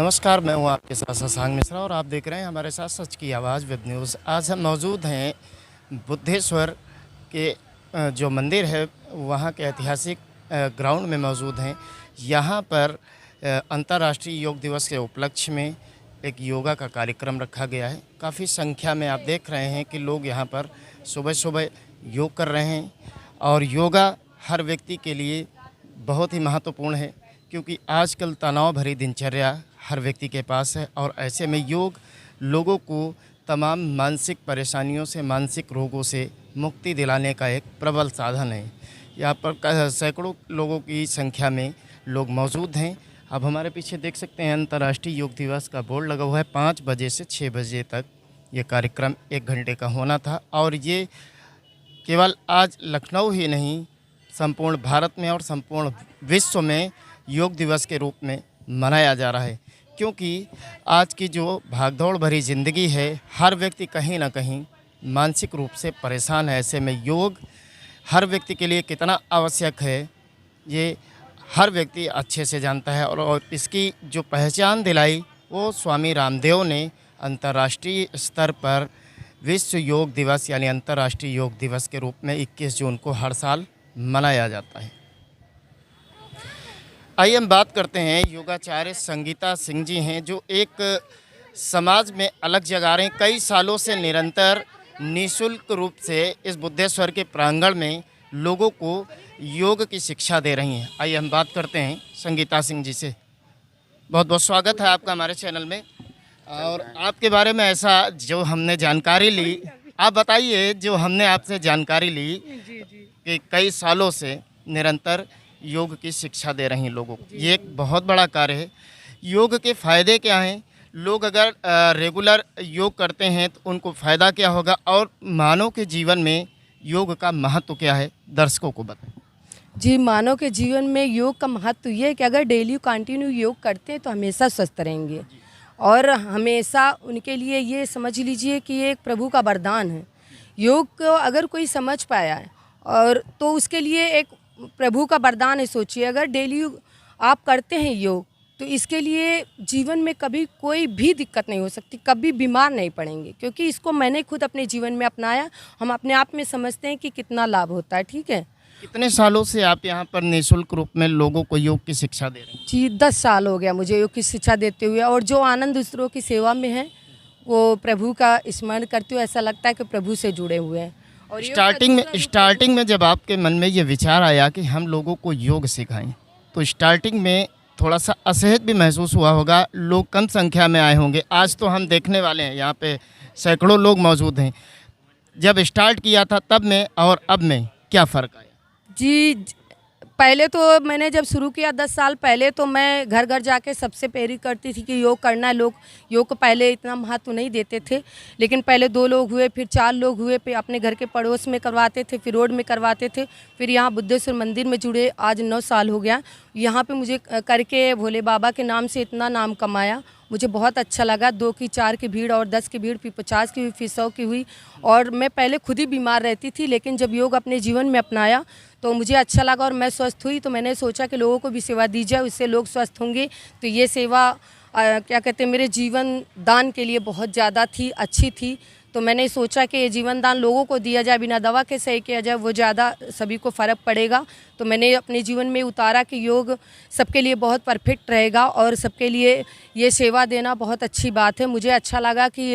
नमस्कार, मैं हूं आपके साथ शशांक मिश्रा और आप देख रहे हैं हमारे साथ सच की आवाज़ वेब न्यूज़। आज हम मौजूद हैं बुद्धेश्वर के जो मंदिर है वहां के ऐतिहासिक ग्राउंड में मौजूद हैं। यहां पर अंतर्राष्ट्रीय योग दिवस के उपलक्ष्य में एक योगा का कार्यक्रम रखा गया है। काफ़ी संख्या में आप देख रहे हैं कि लोग यहां पर सुबह सुबह योग कर रहे हैं और योगा हर व्यक्ति के लिए बहुत ही महत्वपूर्ण है, क्योंकि आजकल तनाव भरी दिनचर्या हर व्यक्ति के पास है और ऐसे में योग लोगों को तमाम मानसिक परेशानियों से, मानसिक रोगों से मुक्ति दिलाने का एक प्रबल साधन है। यहाँ पर सैकड़ों लोगों की संख्या में लोग मौजूद हैं। अब हमारे पीछे देख सकते हैं अंतर्राष्ट्रीय योग दिवस का बोर्ड लगा हुआ है। 5 बजे से 6 बजे तक ये कार्यक्रम 1 घंटे का होना था और ये केवल आज लखनऊ ही नहीं, संपूर्ण भारत में और संपूर्ण विश्व में योग दिवस के रूप में मनाया जा रहा है, क्योंकि आज की जो भागदौड़ भरी ज़िंदगी है, हर व्यक्ति कहीं ना कहीं मानसिक रूप से परेशान है। ऐसे में योग हर व्यक्ति के लिए कितना आवश्यक है, ये हर व्यक्ति अच्छे से जानता है और इसकी जो पहचान दिलाई वो स्वामी रामदेव ने अंतर्राष्ट्रीय स्तर पर विश्व योग दिवस यानी अंतर्राष्ट्रीय योग दिवस के रूप में 21 जून को हर साल मनाया जाता है। आइए हम बात करते हैं योगाचार्य संगीता सिंह जी हैं, जो एक समाज में अलग जगा रहे हैं। कई सालों से निरंतर निःशुल्क रूप से इस बुद्धेश्वर के प्रांगण में लोगों को योग की शिक्षा दे रही हैं। आइए हम बात करते हैं संगीता सिंह जी से। बहुत बहुत स्वागत है आपका हमारे चैनल में। और आपके बारे में ऐसा जो हमने जानकारी ली, आप बताइए, जो हमने आपसे जानकारी ली कि कई सालों से निरंतर योग की शिक्षा दे रही हैं लोगों को, ये एक बहुत बड़ा कार्य है। योग के फ़ायदे क्या हैं? लोग अगर रेगुलर योग करते हैं तो उनको फ़ायदा क्या होगा, और मानव के जीवन में योग का महत्व क्या है, दर्शकों को बताएं। जी, मानव के जीवन में योग का महत्व ये है कि अगर डेली कंटिन्यू योग करते हैं तो हमेशा स्वस्थ रहेंगे और हमेशा उनके लिए ये समझ लीजिए कि ये एक प्रभु का वरदान है। योग को अगर कोई समझ पाया है और तो उसके लिए एक प्रभु का वरदान है। सोचिए, अगर डेली आप करते हैं योग तो इसके लिए जीवन में कभी कोई भी दिक्कत नहीं हो सकती, कभी बीमार नहीं पड़ेंगे, क्योंकि इसको मैंने खुद अपने जीवन में अपनाया। हम अपने आप में समझते हैं कि कितना लाभ होता है। ठीक है। कितने सालों से आप यहाँ पर निःशुल्क रूप में लोगों को योग की शिक्षा दे रहे हैं? जी, 10 साल हो गया मुझे योग की शिक्षा देते हुए, और जो आनंद दूसरों की सेवा में है वो प्रभु का स्मरण करते हुए ऐसा लगता है कि प्रभु से जुड़े हुए हैं। और स्टार्टिंग में जब आपके मन में ये विचार आया कि हम लोगों को योग सिखाएं, तो स्टार्टिंग में थोड़ा सा असहज भी महसूस हुआ होगा, लोग कम संख्या में आए होंगे। आज तो हम देखने वाले हैं यहाँ पे सैकड़ों लोग मौजूद हैं। जब स्टार्ट किया था तब में और अब में क्या फ़र्क आया? जी, पहले तो मैंने जब शुरू किया 10 साल पहले, तो मैं घर घर जाके सबसे प्रेरित करती थी कि योग करना है। लोग योग को पहले इतना महत्व नहीं देते थे, लेकिन पहले 2 लोग हुए, फिर 4 लोग हुए, फिर अपने घर के पड़ोस में करवाते थे, फिर रोड में करवाते थे, फिर यहाँ बुद्धेश्वर मंदिर में जुड़े। आज 9 साल हो गया यहाँ पे मुझे करके। भोले बाबा के नाम से इतना नाम कमाया, मुझे बहुत अच्छा लगा। 2 की 4 की भीड़ और 10 की भीड़, फिर 50 की हुई, फिर 100 की हुई। और मैं पहले खुद ही बीमार रहती थी, लेकिन जब योग अपने जीवन में अपनाया तो मुझे अच्छा लगा और मैं स्वस्थ हुई। तो मैंने सोचा कि लोगों को भी सेवा दी जाए, उससे लोग स्वस्थ होंगे। तो ये सेवा क्या कहते हैं, मेरे जीवन दान के लिए बहुत ज़्यादा थी, अच्छी थी। तो मैंने सोचा कि ये जीवन दान लोगों को दिया जाए, बिना दवा के सही किया जाए, वो ज़्यादा सभी को फ़र्क पड़ेगा। तो मैंने अपने जीवन में उतारा कि योग सबके लिए बहुत परफेक्ट रहेगा और सबके लिए ये सेवा देना बहुत अच्छी बात है। मुझे अच्छा लगा कि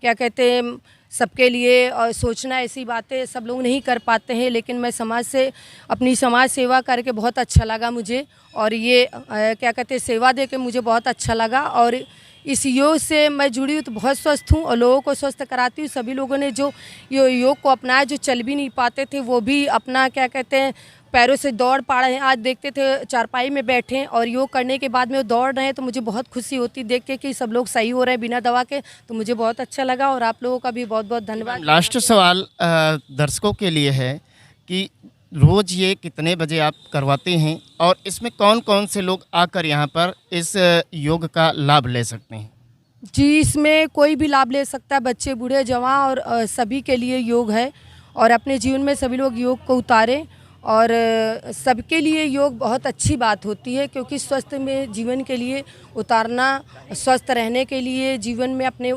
क्या कहते हैं, सबके लिए और सोचना, ऐसी बातें सब लोग नहीं कर पाते हैं, लेकिन मैं समाज से अपनी समाज सेवा करके बहुत अच्छा लगा मुझे। और ये क्या कहते हैं, सेवा दे के मुझे बहुत अच्छा लगा। और इस योग से मैं जुड़ी हूँ तो बहुत स्वस्थ हूँ और लोगों को स्वस्थ कराती हूँ। सभी लोगों ने जो योग को अपनाया, जो चल भी नहीं पाते थे वो भी अपना क्या कहते हैं पैरों से दौड़ पा रहे हैं। आज देखते थे चारपाई में बैठे हैं और योग करने के बाद में वो दौड़ रहे हैं, तो मुझे बहुत खुशी होती देख के कि सब लोग सही हो रहे हैं बिना दवा के। तो मुझे बहुत अच्छा लगा और आप लोगों का भी बहुत बहुत धन्यवाद। लास्ट सवाल दर्शकों के लिए है कि रोज़ ये कितने बजे आप करवाते हैं और इसमें कौन कौन से लोग आकर यहाँ पर इस योग का लाभ ले सकते हैं? जी, इसमें कोई भी लाभ ले सकता है, बच्चे, बूढ़े, जवान और सभी के लिए योग है। और अपने जीवन में सभी लोग योग को उतारें और सबके लिए योग बहुत अच्छी बात होती है, क्योंकि स्वस्थ में जीवन के लिए उतारना, स्वस्थ रहने के लिए जीवन में अपने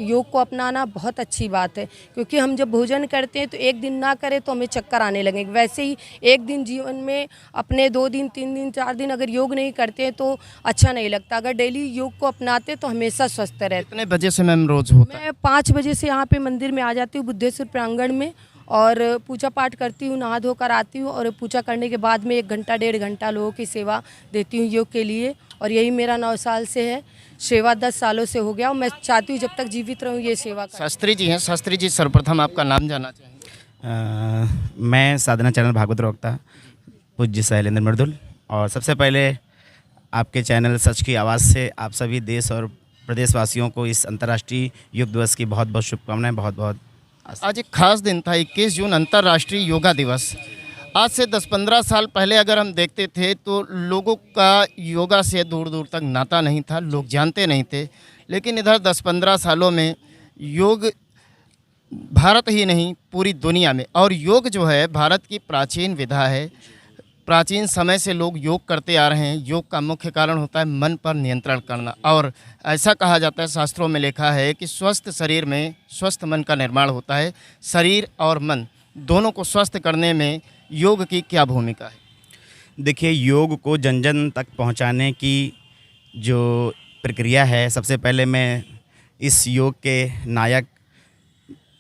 योग को अपनाना बहुत अच्छी बात है। क्योंकि हम जब भोजन करते हैं तो एक दिन ना करें तो हमें चक्कर आने लगेंगे, वैसे ही एक दिन जीवन में अपने 2 दिन 3 दिन 4 दिन अगर योग नहीं करते हैं तो अच्छा नहीं लगता। अगर डेली योग को अपनाते तो हमेशा स्वस्थ रहते। कितने बजे से मैम रोज़ होता है? मैं 5 बजे से यहाँ पे मंदिर में आ जाती हूँ, बुद्धेश्वर प्रांगण में, और पूजा पाठ करती हूँ, नहा धोकर आती हूँ, और पूजा करने के बाद में 1 घंटा 1.5 घंटा लोगों की सेवा देती हूँ योग के लिए। और यही मेरा 9 साल से है, सेवा 10 सालों से हो गया, और मैं चाहती हूँ जब तक जीवित रहूँ ये सेवा करूँ। शास्त्री जी हैं, शास्त्री जी सर्वप्रथम आपका नाम जानना चाहेंगे? मैं साधना चैनल भागवत प्रवक्ता पूज्य शैलेंद्र मर्दुल, और सबसे पहले आपके चैनल सच की आवाज़ से आप सभी देश और प्रदेशवासियों को इस अंतर्राष्ट्रीय योग दिवस की बहुत बहुत शुभकामनाएं, बहुत बहुत आज एक खास दिन था, 21 जून अंतर्राष्ट्रीय योगा दिवस। आज से 10-15 साल पहले अगर हम देखते थे तो लोगों का योगा से दूर दूर तक नाता नहीं था, लोग जानते नहीं थे। लेकिन इधर 10-15 सालों में योग भारत ही नहीं पूरी दुनिया में, और योग जो है भारत की प्राचीन विधा है, प्राचीन समय से लोग योग करते आ रहे हैं। योग का मुख्य कारण होता है मन पर नियंत्रण करना, और ऐसा कहा जाता है, शास्त्रों में लिखा है कि स्वस्थ शरीर में स्वस्थ मन का निर्माण होता है। शरीर और मन दोनों को स्वस्थ करने में योग की क्या भूमिका है? देखिए, योग को जन जन तक पहुंचाने की जो प्रक्रिया है, सबसे पहले मैं इस योग के नायक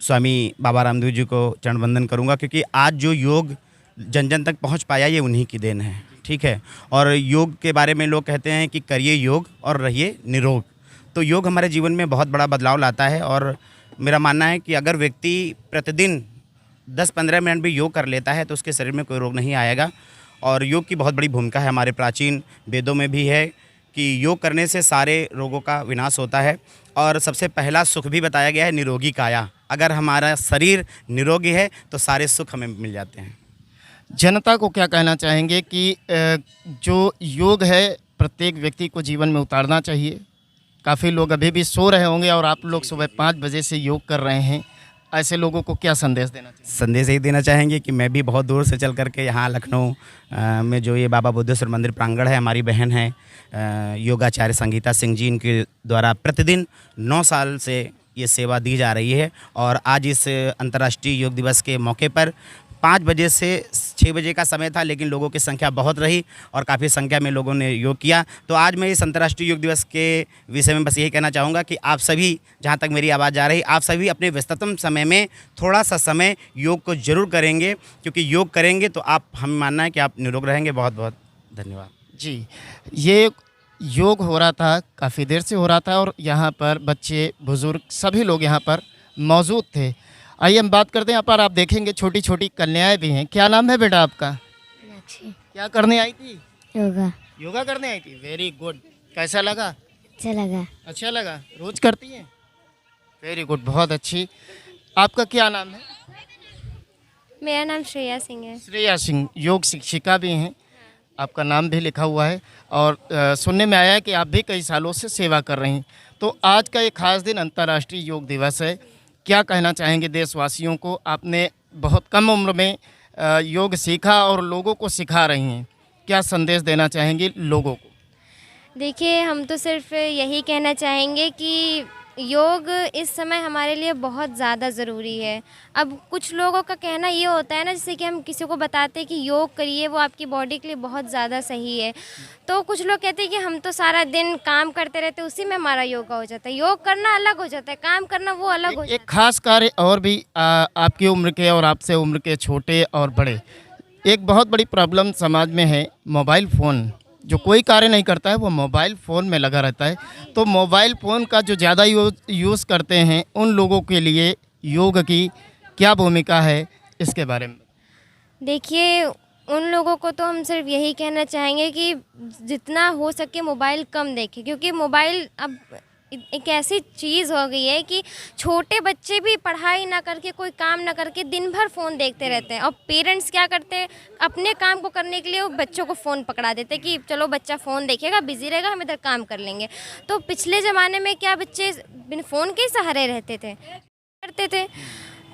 स्वामी बाबा रामदेव जी को चरण वंदन करूंगा, क्योंकि आज जो योग जन जन तक पहुंच पाया ये उन्हीं की देन है। ठीक है, और योग के बारे में लोग कहते हैं कि करिए योग और रहिए निरोग। तो योग हमारे जीवन में बहुत बड़ा बदलाव लाता है, और मेरा मानना है कि अगर व्यक्ति प्रतिदिन 10-15 मिनट भी योग कर लेता है तो उसके शरीर में कोई रोग नहीं आएगा। और योग की बहुत बड़ी भूमिका है, हमारे प्राचीन वेदों में भी है कि योग करने से सारे रोगों का विनाश होता है। और सबसे पहला सुख भी बताया गया है, निरोगी काया। अगर हमारा शरीर निरोगी है तो सारे सुख हमें मिल जाते हैं। जनता को क्या कहना चाहेंगे कि जो योग है प्रत्येक व्यक्ति को जीवन में उतारना चाहिए? काफ़ी लोग अभी भी सो रहे होंगे और आप लोग सुबह 5 बजे से योग कर रहे हैं, ऐसे लोगों को क्या संदेश देना चाहिए? संदेश यही देना चाहेंगे कि मैं भी बहुत दूर से चल करके यहाँ लखनऊ में जो ये बाबा बुद्धेश्वर मंदिर प्रांगण है, हमारी बहन है योगाचार्य संगीता सिंह जी, इनके द्वारा प्रतिदिन 9 साल से ये सेवा दी जा रही है। और आज इस अंतर्राष्ट्रीय योग दिवस के मौके पर 5 बजे से 6 बजे का समय था, लेकिन लोगों की संख्या बहुत रही और काफ़ी संख्या में लोगों ने योग किया। तो आज मैं इस अंतर्राष्ट्रीय योग दिवस के विषय में बस यही कहना चाहूँगा कि आप सभी, जहाँ तक मेरी आवाज़ जा रही, आप सभी अपने व्यस्ततम समय में थोड़ा सा समय योग को ज़रूर करेंगे, क्योंकि योग करेंगे तो आप, हमें मानना है कि आप निरोग रहेंगे। बहुत बहुत धन्यवाद जी। ये योग हो रहा था, काफ़ी देर से हो रहा था, और यहाँ पर बच्चे बुज़ुर्ग सभी लोग यहाँ पर मौजूद थे। आइए हम बात करते हैं। यहाँ पर आप देखेंगे छोटी छोटी कन्याएं भी हैं। क्या नाम है बेटा आपका? मीनाक्षी। क्या करने आई थी? योगा। योगा करने आई थी। Very good. कैसा लगा? अच्छा लगा। अच्छा लगा। रोज करती हैं? वेरी गुड, बहुत अच्छी। आपका क्या नाम है? मेरा नाम श्रेया सिंह है। श्रेया सिंह, योग शिक्षिका भी हैं, आपका नाम भी लिखा हुआ है, और सुनने में आया है कि आप भी कई सालों से सेवा कर रही हैं। तो आज का ये खास दिन अंतर्राष्ट्रीय योग दिवस है, क्या कहना चाहेंगे देशवासियों को? आपने बहुत कम उम्र में योग सीखा और लोगों को सिखा रही हैं, क्या संदेश देना चाहेंगी लोगों को? देखिए, हम तो सिर्फ यही कहना चाहेंगे कि योग इस समय हमारे लिए बहुत ज़्यादा ज़रूरी है। अब कुछ लोगों का कहना ये होता है ना, जैसे कि हम किसी को बताते हैं कि योग करिए, वो आपकी बॉडी के लिए बहुत ज़्यादा सही है। तो कुछ लोग कहते हैं कि हम तो सारा दिन काम करते रहते, उसी में हमारा योगा हो जाता है। योग करना अलग हो जाता है, काम करना वो अलग हो जाता है। एक खास कार्य और भी आपकी उम्र के और आपसे उम्र के छोटे और बड़े, एक बहुत बड़ी प्रॉब्लम समाज में है, मोबाइल फ़ोन। जो कोई कार्य नहीं करता है वो मोबाइल फ़ोन में लगा रहता है। तो मोबाइल फ़ोन का जो ज़्यादा यूज़ करते हैं उन लोगों के लिए योग की क्या भूमिका है, इसके बारे में? देखिए, उन लोगों को तो हम सिर्फ यही कहना चाहेंगे कि जितना हो सके मोबाइल कम देखें, क्योंकि मोबाइल अब एक ऐसी चीज़ हो गई है कि छोटे बच्चे भी पढ़ाई ना करके, कोई काम ना करके दिन भर फ़ोन देखते रहते हैं। और पेरेंट्स क्या करते हैं, अपने काम को करने के लिए वो बच्चों को फ़ोन पकड़ा देते हैं कि चलो बच्चा फ़ोन देखेगा, बिज़ी रहेगा, हम इधर काम कर लेंगे। तो पिछले ज़माने में क्या, बच्चे बिन फ़ोन के ही सहारे रहते थे, करते थे।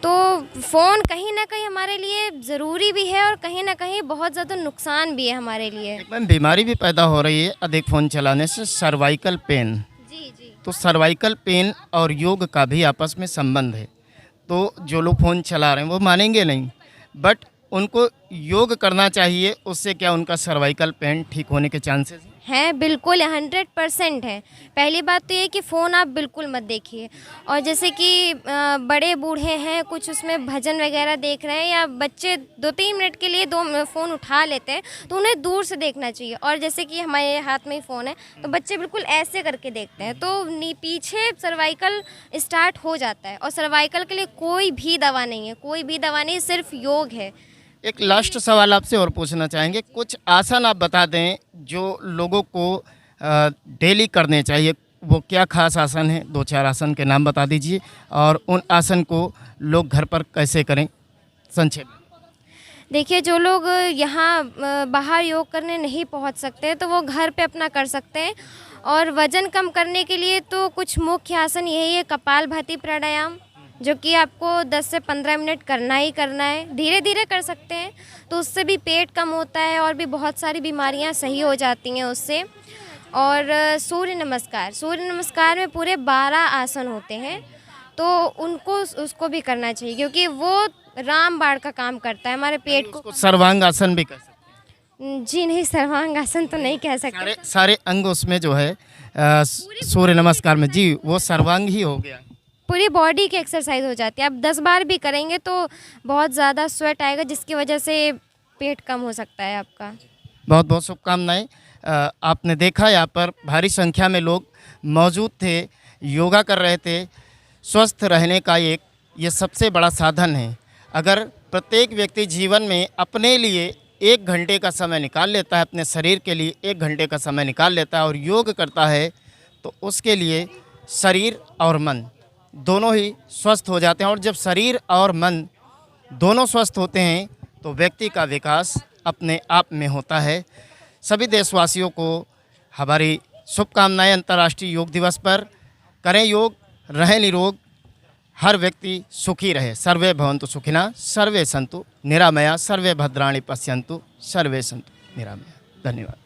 तो फ़ोन कहीं ना कहीं हमारे लिए ज़रूरी भी है और कहीं ना कहीं बहुत ज़्यादा नुकसान भी है हमारे लिए। एक मैम बीमारी भी पैदा हो रही है अधिक फ़ोन चलाने से, सर्वाइकल पेन। जी जी। तो सर्वाइकल पेन और योग का भी आपस में संबंध है। तो जो लोग फ़ोन चला रहे हैं वो मानेंगे नहीं, बट उनको योग करना चाहिए, उससे क्या उनका सर्वाइकल पेन ठीक होने के चांसेस हैं? हैं बिल्कुल 100% है। पहली बात तो ये कि फ़ोन आप बिल्कुल मत देखिए। और जैसे कि बड़े बूढ़े हैं, कुछ उसमें भजन वगैरह देख रहे हैं, या बच्चे 2-3 मिनट के लिए फ़ोन उठा लेते हैं, तो उन्हें दूर से देखना चाहिए। और जैसे कि हमारे हाथ में ही फ़ोन है, तो बच्चे बिल्कुल ऐसे करके देखते हैं, तो पीछे सर्वाइकल स्टार्ट हो जाता है। और सर्वाइकल के लिए कोई भी दवा नहीं है, कोई भी दवा नहीं, सिर्फ योग है। एक लास्ट सवाल आपसे और पूछना चाहेंगे, कुछ आसन आप बता दें जो लोगों को डेली करने चाहिए, वो क्या खास आसन है? 2-4 आसन के नाम बता दीजिए और उन आसन को लोग घर पर कैसे करें, संक्षेप में। देखिए, जो लोग यहाँ बाहर योग करने नहीं पहुँच सकते, तो वो घर पे अपना कर सकते हैं। और वज़न कम करने के लिए तो कुछ मुख्य आसन यही है, कपालभाति प्राणायाम, जो कि आपको 10 से 15 मिनट करना ही करना है। धीरे धीरे कर सकते हैं, तो उससे भी पेट कम होता है और भी बहुत सारी बीमारियां सही हो जाती हैं उससे। और सूर्य नमस्कार में पूरे 12 आसन होते हैं, तो उसको भी करना चाहिए, क्योंकि वो रामबाण का काम करता है हमारे पेट को। उसको सर्वांग आसन भी कर सकते हैं। जी नहीं, सर्वांग आसन तो नहीं कह सकते। सारे अंग उसमें जो है सूर्य नमस्कार में, जी वो सर्वांग ही हो गया। पूरी बॉडी की एक्सरसाइज हो जाती है। आप 10 बार भी करेंगे तो बहुत ज़्यादा स्वेट आएगा, जिसकी वजह से पेट कम हो सकता है आपका। बहुत बहुत शुभकामनाएं। आपने देखा यहाँ पर भारी संख्या में लोग मौजूद थे, योगा कर रहे थे। स्वस्थ रहने का ये सबसे बड़ा साधन है। अगर प्रत्येक व्यक्ति जीवन में अपने लिए 1 घंटे का समय निकाल लेता है, अपने शरीर के लिए 1 घंटे का समय निकाल लेता है और योग करता है, तो उसके लिए शरीर और मन दोनों ही स्वस्थ हो जाते हैं। और जब शरीर और मन दोनों स्वस्थ होते हैं तो व्यक्ति का विकास अपने आप में होता है। सभी देशवासियों को हमारी शुभकामनाएं अंतर्राष्ट्रीय योग दिवस पर। करें योग, रहें निरोग, हर व्यक्ति सुखी रहे। सर्वे भवन्तु सुखिनः, सर्वे सन्तु निरामया, सर्वे भद्राणि पश्यन्तु, सर्वे सन्तु निरामया। धन्यवाद।